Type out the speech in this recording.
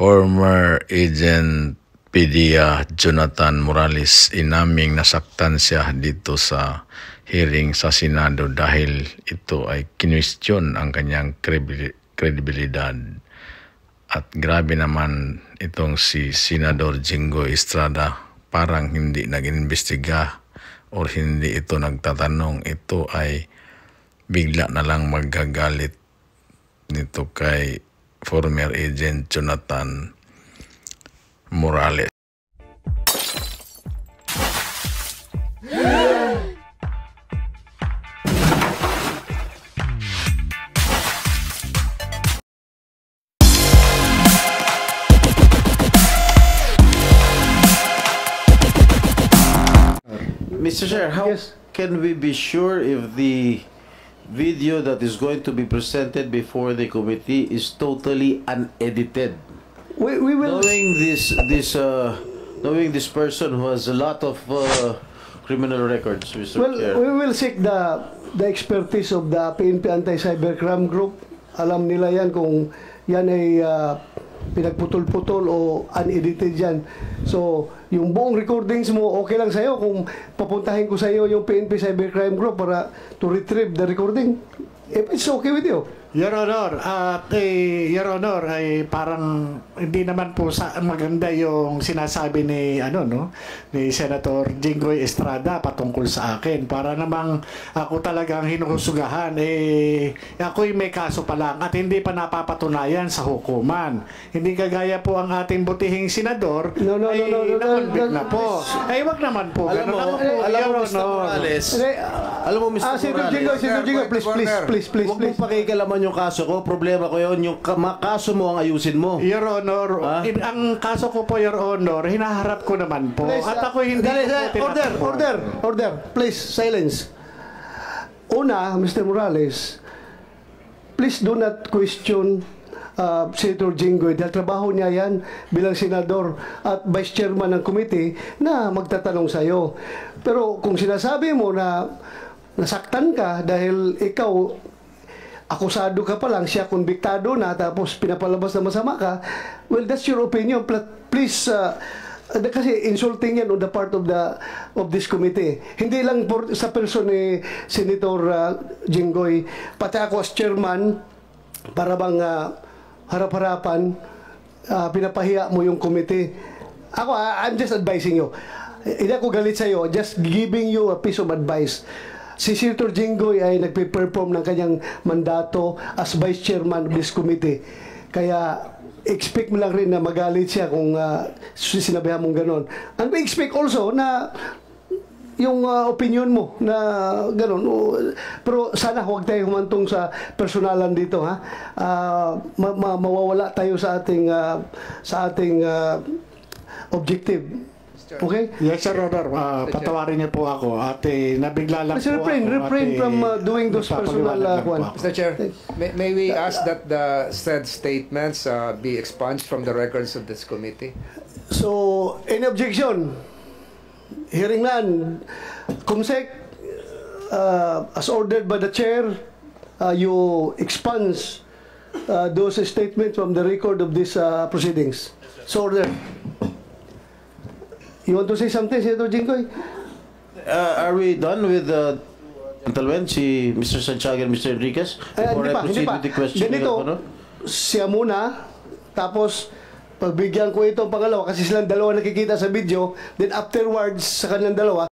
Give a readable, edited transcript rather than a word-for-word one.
Former Agent PDEA Jonathan Morales, inaming nasaktan siya dito sa hearing sa Senado dahil ito ay kinwestiyon ang kanyang kredibilidad. At grabe naman itong si Senador Jinggoy Estrada, parang hindi nag-imbestiga o hindi ito nagtatanong. Ito ay bigla na lang magagalit nito kay former Agent Jonathan Morales. Mr. Chair, how can we be sure if the video that is going to be presented before the committee is totally unedited? We will Knowing this person who has a lot of criminal records, Mr. Chair. we will seek the expertise of the PNP Anti-Cybercrime Group. Alam nila yan kung yan ay pinagputol-putol o unedited yan. So, yung buong recordings mo, okay lang sa'yo kung papuntahin ko sa'yo yung PNP Cybercrime Group para to retrieve the recording. If it's okay with you. Your Honor, Your Honor, ay parang hindi naman po maganda yung sinasabi ni ni Senator Jinggoy Estrada patungkol sa akin. Para namang ako talagang hinuhusugahan, ako'y may kaso pa lang at hindi pa napapatunayan sa hukuman. Hindi kagaya po ang ating butihing senador na-convict na po. Ay, wag naman po. Alam mo, Mr. Morales, Senator Jinggoy, please. huwag mong pakikalaman yung kaso ko. Problema ko yun. Yung kaso mo ang ayusin mo. Your Honor, ang kaso ko po, Your Honor, hinaharap ko naman po. Please, at ako hindi Order. Please, silence. Una, Mr. Morales, please do not question Senator Jinggoy dahil trabaho niya yan bilang senador at vice chairman ng committee na magtatanong sa iyo. Pero kung sinasabi mo na nasaktan ka dahil ikaw akusado ka pa lang, siya konbiktado na, tapos pinapalabas na masama ka, well, that's your opinion. Please, kasi insulting yan on the part of this committee. Hindi lang sa person ni Senator Jinggoy, pati ako as chairman, para bang harap-harapan, pinapahiya mo yung committee. Ako, I'm just advising you. Hindi ako galit sa'yo, just giving you a piece of advice. Si Senator Jinggoy ay nagpe-perform ng kanyang mandato as vice chairman of this committee. Kaya expect mo lang rin na magalit siya kung sinabihan mong ganon. And we expect also na yung opinion mo na ganon. Pero sana huwag tayo humantong sa personalan dito, ha. Mawawala tayo sa ating objective. Okay? Yes, Sir Honor. Patawarin niyo po ako at nabigla lang po refrain from doing those personal Mr. Chair, may we ask that the said statements be expunged from the records of this committee? So, any objection? Hearing none. Kumsek, as ordered by the chair, you expunge those statements from the record of these proceedings. So ordered. You want to say something, Senator Jinggoy? Are we done with si Mr. Santiago and Mr. Enriquez? Before I proceed with the question. Ganito, siya muna, tapos pagbigyan ko ito ang pangalawa kasi silang dalawa nakikita sa video, then afterwards sa kanilang dalawa,